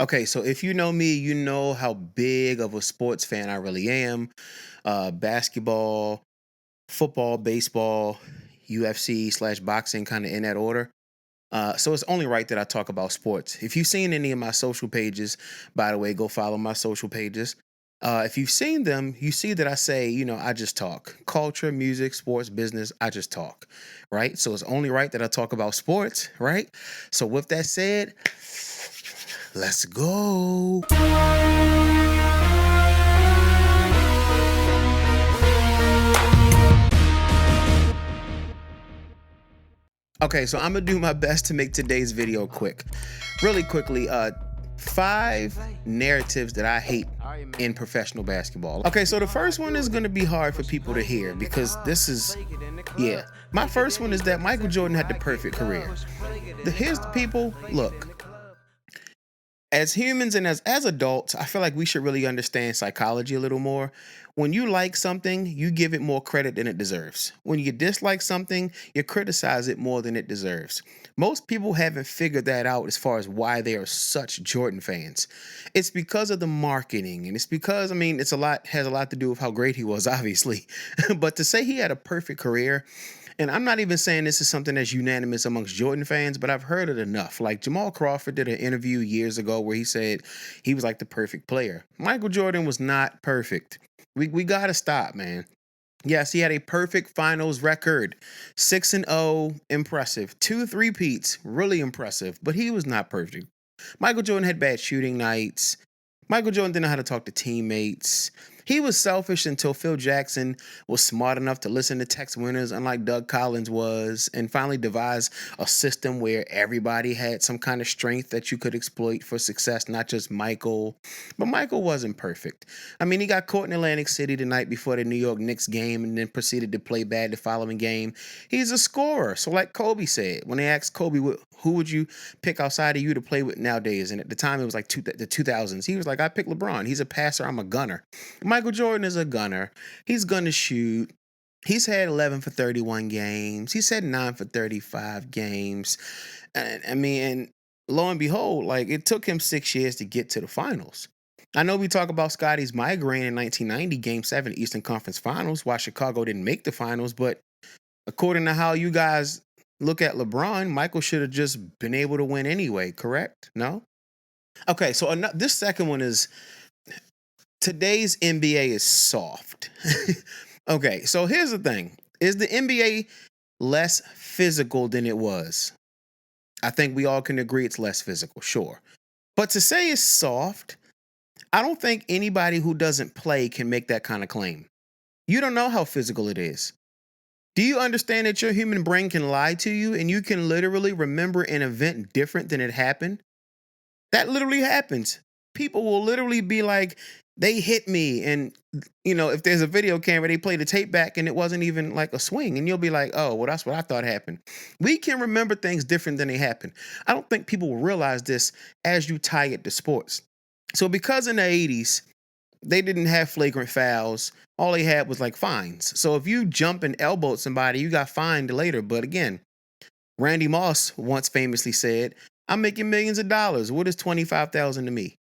Okay, so if you know me, you know how big of a sports fan I really am. Basketball, football, baseball, UFC slash boxing, kind of in that order. So it's only right that I talk about sports. If you've seen any of my social pages, by the way, go follow my social pages. If you've seen them, you see that I say, I just talk. Culture, music, sports, business, I just talk. Right? So it's only right that I talk about sports, right? So with that said, let's go. Okay, so I'm gonna do my best to make today's video quick. Really quickly, five narratives that I hate in professional basketball. Okay, so the first one is gonna be hard for people to hear because this is, yeah. My first one is that Michael Jordan had the perfect career. Here's the people, look, as humans and as adults, I feel like we should really understand psychology a little more. When you like something, you give it more credit than it deserves. When you dislike something, you criticize it more than it deserves. Most people haven't figured that out as far as why they are such Jordan fans. It's because of the marketing, and it's because it's a lot has a lot to do with how great he was, obviously. But to say he had a perfect career, and I'm not even saying this is something that's unanimous amongst Jordan fans, but I've heard it enough. Like Jamal Crawford did an interview years ago where he said he was like the perfect player. Michael Jordan was not perfect. We gotta stop, man. Yes, he had a perfect finals record. 6-0, impressive. Two three-peats, really impressive. But he was not perfect. Michael Jordan had bad shooting nights. Michael Jordan didn't know how to talk to teammates. He was selfish until Phil Jackson was smart enough to listen to text winners, unlike Doug Collins was, and finally devise a system where everybody had some kind of strength that you could exploit for success, not just Michael. But Michael wasn't perfect. He got caught in Atlantic City the night before the New York Knicks game and then proceeded to play bad the following game. He's a scorer. So, like Kobe said, when they asked Kobe, who would you pick outside of you to play with nowadays? And at the time, it was like the 2000s. He was like, I pick LeBron. He's a passer. I'm a gunner. Michael Jordan is a gunner. He's going to shoot. He's had 11 for 31 games. He's had 9 for 35 games. And lo and behold, like it took him 6 years to get to the finals. I know we talk about Scotty's migraine in 1990, Game 7 Eastern Conference Finals, why Chicago didn't make the finals. But according to how you guys look at LeBron, Michael should have just been able to win anyway, correct? No? Okay, so this second one is today's NBA is soft. Okay, so here's the thing. Is the NBA less physical than it was? I think we all can agree it's less physical, sure. But to say it's soft, I don't think anybody who doesn't play can make that kind of claim. You don't know how physical it is. Do you understand that your human brain can lie to you and you can literally remember an event different than it happened? That literally happens. People will literally be like, they hit me. And, if there's a video camera, they play the tape back and it wasn't even like a swing. And you'll be like, oh, well, that's what I thought happened. We can remember things different than they happen. I don't think people will realize this as you tie it to sports. So, because in the 80s, they didn't have flagrant fouls. All they had was like fines. So if you jump and elbowed somebody, you got fined later. But again, Randy Moss once famously said, I'm making millions of dollars. What is 25,000 to me?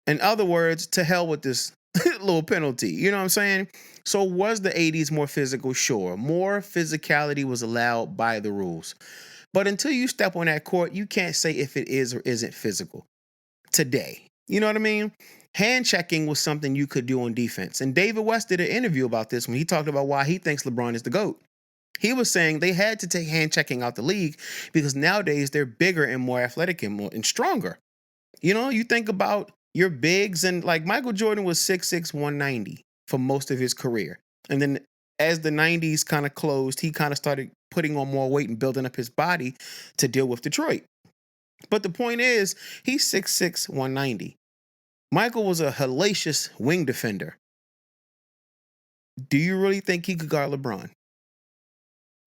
In other words, to hell with this little penalty. You know what I'm saying? So was the 80s more physical? Sure. More physicality was allowed by the rules. But until you step on that court, you can't say if it is or isn't physical today. You know what I mean? Hand checking was something you could do on defense. And David West did an interview about this when he talked about why he thinks LeBron is the GOAT. He was saying they had to take hand checking out the league because nowadays they're bigger and more athletic and stronger. You think about your bigs, and like Michael Jordan was 6'6", 190 for most of his career. And then as the 90s kind of closed, he kind of started putting on more weight and building up his body to deal with Detroit. But the point is, he's 6'6", 190. Michael was a hellacious wing defender. Do you really think he could guard LeBron?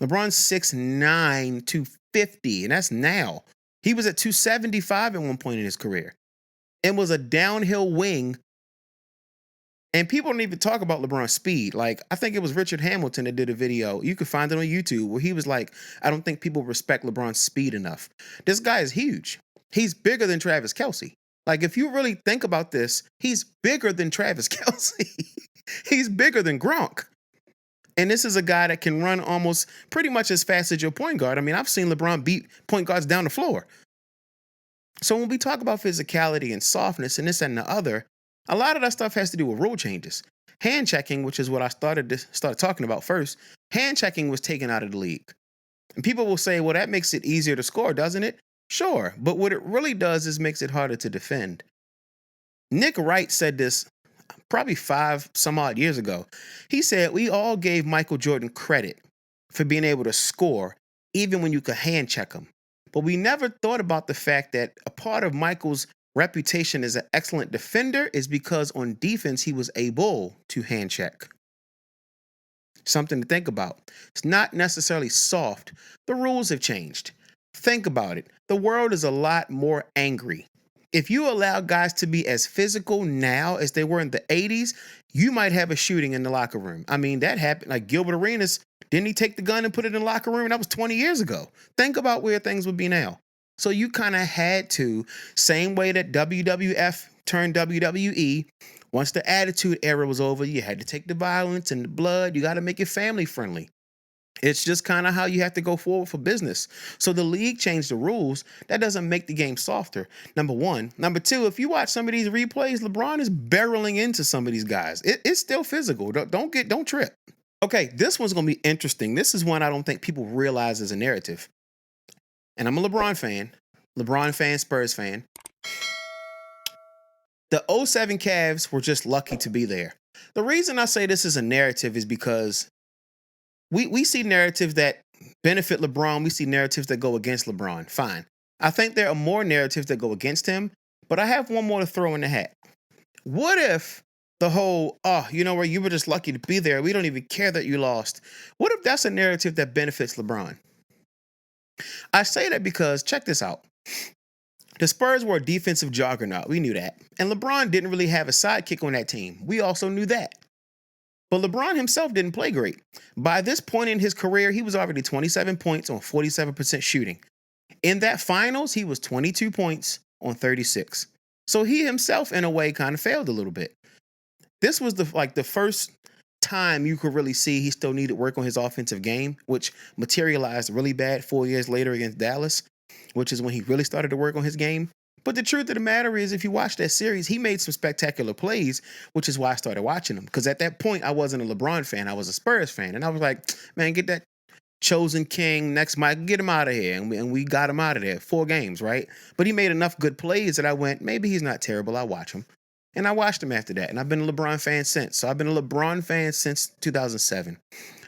LeBron's 6'9", 250, and that's now. He was at 275 at one point in his career and was a downhill wing. And people don't even talk about LeBron's speed. Like, I think it was Richard Hamilton that did a video. You can find it on YouTube where he was like, I don't think people respect LeBron's speed enough. This guy is huge. He's bigger than Travis Kelce. Like, if you really think about this, he's bigger than Travis Kelce. He's bigger than Gronk. And this is a guy that can run almost pretty much as fast as your point guard. I mean, I've seen LeBron beat point guards down the floor. So when we talk about physicality and softness and this and the other, a lot of that stuff has to do with rule changes. Hand checking, which is what I started talking about first, hand checking was taken out of the league. And people will say, well, that makes it easier to score, doesn't it? Sure. But what it really does is makes it harder to defend. Nick Wright said this probably 5 some odd years ago. He said, we all gave Michael Jordan credit for being able to score, even when you could hand check him. But we never thought about the fact that a part of Michael's reputation as an excellent defender is because on defense, he was able to hand check. Something to think about. It's not necessarily soft. The rules have changed. Think about it. The world is a lot more angry. If you allow guys to be as physical now as they were in the 80s, you might have a shooting in the locker room. I mean, that happened. Like Gilbert Arenas, didn't he take the gun and put it in the locker room? That was 20 years ago. Think about where things would be now. So you kind of had to, same way that WWF turned WWE, once the Attitude Era was over, you had to take the violence and the blood. You got to make it family friendly. It's just kind of how you have to go forward for business. So the league changed the rules. That doesn't make the game softer, number one. Number two, if you watch some of these replays, LeBron is barreling into some of these guys. It's still physical. Don't trip. Okay, this one's going to be interesting. This is one I don't think people realize as a narrative. And I'm a LeBron fan, Spurs fan. The 07 Cavs were just lucky to be there. The reason I say this is a narrative is because we see narratives that benefit LeBron. We see narratives that go against LeBron. Fine. I think there are more narratives that go against him, but I have one more to throw in the hat. What if the whole, you know where you were just lucky to be there. We don't even care that you lost. What if that's a narrative that benefits LeBron? I say that because, check this out. The Spurs were a defensive juggernaut. We knew that. And LeBron didn't really have a sidekick on that team. We also knew that. But LeBron himself didn't play great. By this point in his career, he was already 27 points on 47% shooting. In that finals, he was 22 points on 36. So he himself, in a way, kind of failed a little bit. This was the first time you could really see he still needed work on his offensive game, which materialized really bad 4 years later against Dallas, which is when he really started to work on his game. But the truth of the matter is, if you watch that series, he made some spectacular plays, which is why I started watching him. Because at that point, I wasn't a LeBron fan. I was a Spurs fan. And I was like, man, get that chosen king next Mike, get him out of here. And we got him out of there. 4 games, right? But he made enough good plays that I went, maybe he's not terrible. I'll watch him. And I watched him after that. And I've been a LeBron fan since. So I've been a LeBron fan since 2007.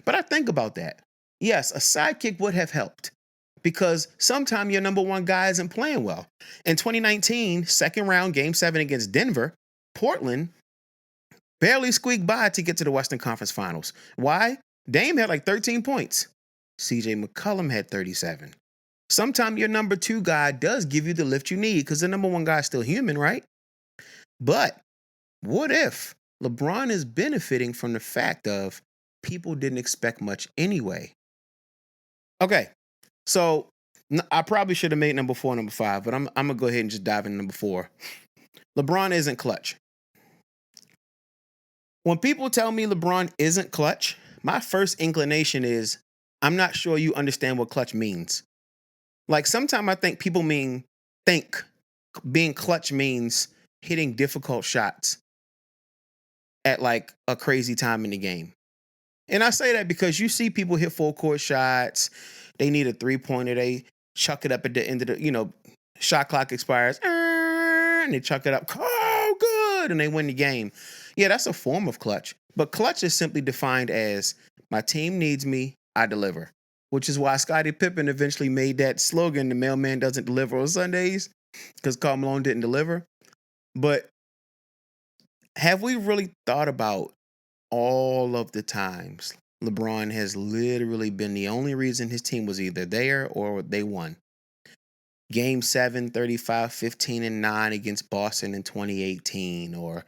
But I think about that. Yes, a sidekick would have helped. Because sometimes your number one guy isn't playing well. In 2019, second round, game 7 against Denver, Portland barely squeaked by to get to the Western Conference Finals. Why? Dame had like 13 points. CJ McCollum had 37. Sometimes your number 2 guy does give you the lift you need because the number 1 guy is still human, right? But what if LeBron is benefiting from the fact of people didn't expect much anyway? Okay. So I probably should have made number 4, number 5, but I'm going to go ahead and just dive into number 4. LeBron isn't clutch. When people tell me LeBron isn't clutch, my first inclination is, I'm not sure you understand what clutch means. Like sometimes I think people think being clutch means hitting difficult shots at like a crazy time in the game. And I say that because you see people hit full court shots. They need a 3-pointer. They chuck it up at the end of the, shot clock expires. And they chuck it up. Oh, good. And they win the game. Yeah, that's a form of clutch. But clutch is simply defined as my team needs me, I deliver. Which is why Scottie Pippen eventually made that slogan, the mailman doesn't deliver on Sundays, because Karl Malone didn't deliver. But have we really thought about all of the times LeBron has literally been the only reason his team was either there or they won? Game 7, 35-15-9 against Boston in 2018, or,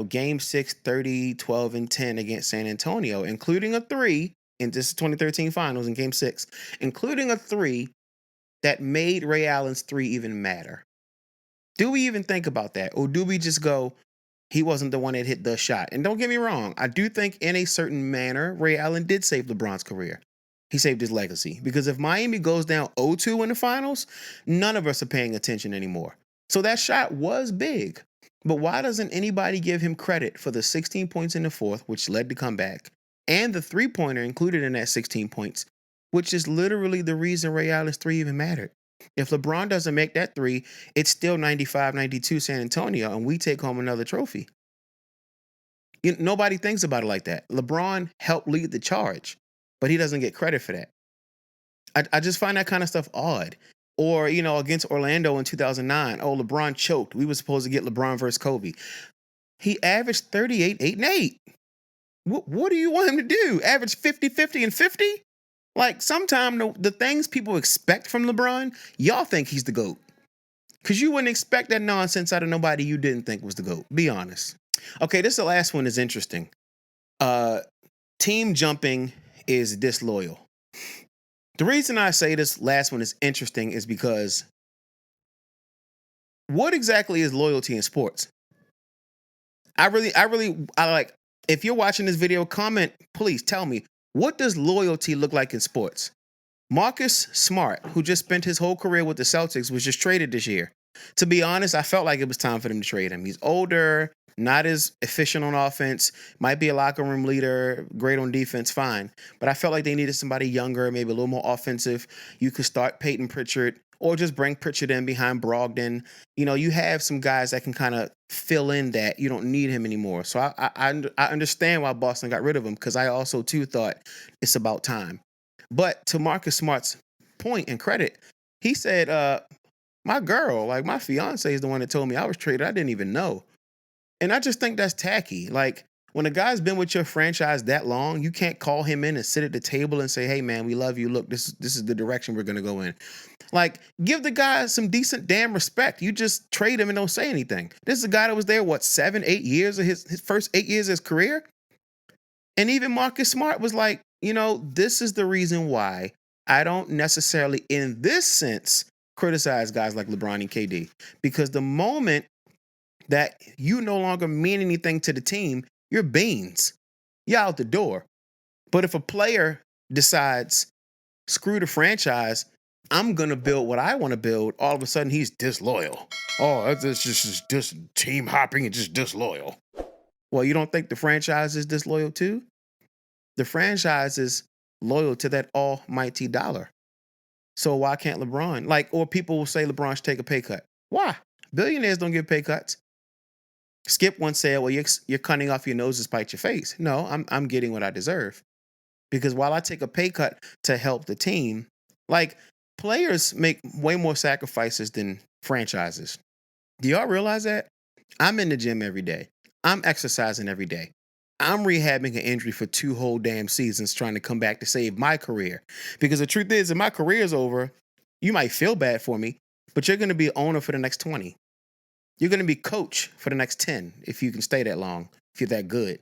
Game 6, 30-12-10 against San Antonio, including a 3 in this 2013 finals in Game 6, including a 3 that made Ray Allen's 3 even matter. Do we even think about that? Or do we just go, he wasn't the one that hit the shot? And don't get me wrong, I do think in a certain manner, Ray Allen did save LeBron's career. He saved his legacy. Because if Miami goes down 0-2 in the finals, none of us are paying attention anymore. So that shot was big. But why doesn't anybody give him credit for the 16 points in the fourth, which led to comeback, and the three-pointer included in that 16 points, which is literally the reason Ray Allen's three even mattered? If LeBron doesn't make that three, it's still 95-92 San Antonio, and we take home another trophy. Nobody thinks about it like that. LeBron helped lead the charge, but he doesn't get credit for that. I just find that kind of stuff odd. Or, against Orlando in 2009, LeBron choked. We were supposed to get LeBron versus Kobe. He averaged 38, 8, and 8. What do you want him to do? Average 50, 50, and 50? Like, sometimes the things people expect from LeBron, y'all think he's the GOAT. Because you wouldn't expect that nonsense out of nobody you didn't think was the GOAT. Be honest. Okay, this the last one is interesting. Team jumping is disloyal. The reason I say this last one is interesting is because what exactly is loyalty in sports? I like, if you're watching this video, comment, please tell me, what does loyalty look like in sports? Marcus Smart, who just spent his whole career with the Celtics, was just traded this year. To be honest, I felt like it was time for them to trade him. He's older, not as efficient on offense, might be a locker room leader, great on defense, fine. But I felt like they needed somebody younger, maybe a little more offensive. You could start Peyton Pritchard or just bring Pritchard in behind Brogdon. You have some guys that can kind of fill in that. You don't need him anymore. So I understand why Boston got rid of him, because I also, too, thought it's about time. But to Marcus Smart's point and credit, he said, my girl, like my fiance is the one that told me I was traded. I didn't even know. And I just think that's tacky. Like, when a guy's been with your franchise that long, you can't call him in and sit at the table and say, hey, man, we love you. Look, this is the direction we're going to go in. Like, give the guy some decent damn respect. You just trade him and don't say anything. This is a guy that was there, 7, 8 years of his first 8 years of his career? And even Marcus Smart was like, this is the reason why I don't necessarily, in this sense, criticize guys like LeBron and KD. Because the moment that you no longer mean anything to the team, you're beans. You're out the door. But if a player decides, screw the franchise, I'm going to build what I want to build, all of a sudden he's disloyal. Oh, that's just team hopping and just disloyal. Well, you don't think the franchise is disloyal too? The franchise is loyal to that almighty dollar. So why can't LeBron? Or people will say LeBron should take a pay cut. Why? Billionaires don't give pay cuts. Skip once said, well, you're cutting off your nose to spite your face. No, I'm getting what I deserve. Because while I take a pay cut to help the team, players make way more sacrifices than franchises. Do y'all realize that? I'm in the gym every day. I'm exercising every day. I'm rehabbing an injury for 2 whole damn seasons trying to come back to save my career. Because the truth is, if my career's over, you might feel bad for me, but you're going to be owner for the next 20. You're going to be coach for the next 10 if you can stay that long, if you're that good.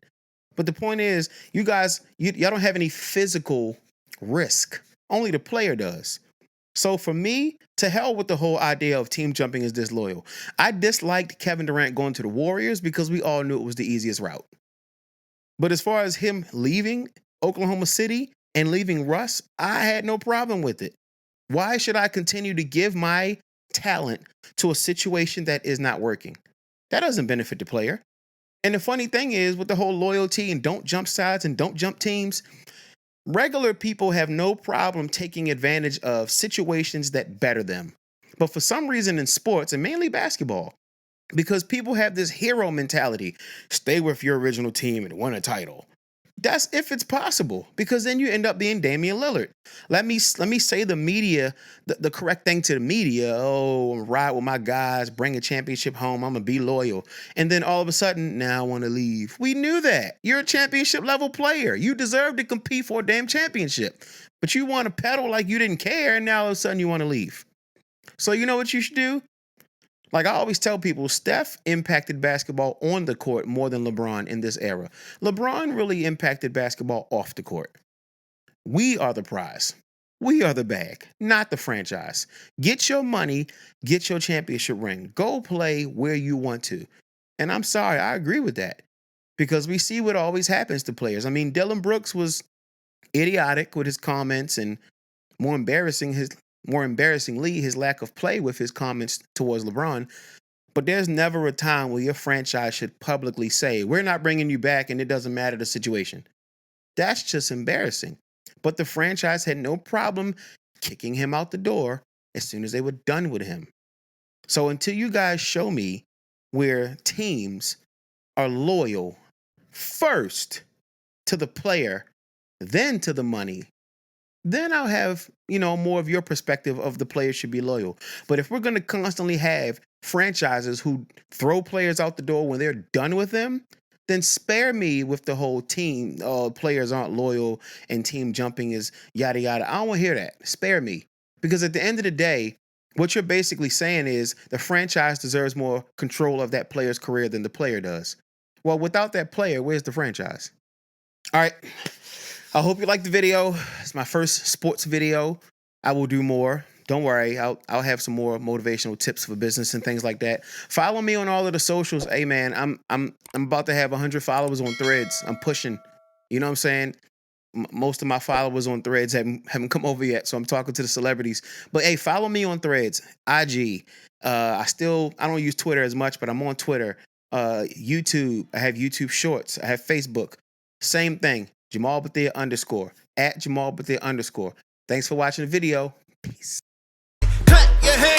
But the point is, you guys, y'all don't have any physical risk. Only the player does. So for me, to hell with the whole idea of team jumping is disloyal. I disliked Kevin Durant going to the Warriors because we all knew it was the easiest route. But as far as him leaving Oklahoma City and leaving Russ, I had no problem with it. Why should I continue to give my talent to a situation that is not working? That doesn't benefit the player. And the funny thing is, with the whole loyalty and don't jump sides and don't jump teams, regular people have no problem taking advantage of situations that better them. But for some reason in sports, and mainly basketball, because people have this hero mentality, stay with your original team and win a title. That's if it's possible, because then you end up being Damian Lillard. Let me say the media, the correct thing to the media. Oh, ride with my guys, bring a championship home. I'm going to be loyal. And then all of a sudden, now I want to leave. We knew that. You're a championship level player. You deserve to compete for a damn championship. But you want to pedal like you didn't care, and now all of a sudden you want to leave. So you know what you should do? Like I always tell people, Steph impacted basketball on the court more than LeBron in this era. LeBron really impacted basketball off the court. We are the prize. We are the bag, not the franchise. Get your money, get your championship ring. Go play where you want to. And I'm sorry, I agree with that because we see what always happens to players. I mean, Dylan Brooks was idiotic with his comments, and more embarrassingly, his lack of play with his comments towards LeBron. But there's never a time where your franchise should publicly say, "We're not bringing you back and it doesn't matter the situation." That's just embarrassing. But the franchise had no problem kicking him out the door as soon as they were done with him. So until you guys show me where teams are loyal first to the player, then to the money, then I'll have, more of your perspective of the players should be loyal. But if we're going to constantly have franchises who throw players out the door when they're done with them, then spare me with the whole team, players aren't loyal and team jumping is yada yada. I don't want to hear that. Spare me. Because at the end of the day, what you're basically saying is the franchise deserves more control of that player's career than the player does. Well, without that player, where's the franchise? All right. I hope you liked the video. It's my first sports video. I will do more. Don't worry. I'll have some more motivational tips for business and things like that. Follow me on all of the socials. Hey man, I'm about to have 100 followers on Threads. I'm pushing. You know what I'm saying? Most of my followers on Threads haven't come over yet, so I'm talking to the celebrities. But hey, follow me on Threads, IG. I don't use Twitter as much, but I'm on Twitter. YouTube. I have YouTube Shorts. I have Facebook. Same thing. Jamaal Bethia _ at Jamaal Bethia _. Thanks for watching the video. Peace. Clap your hands.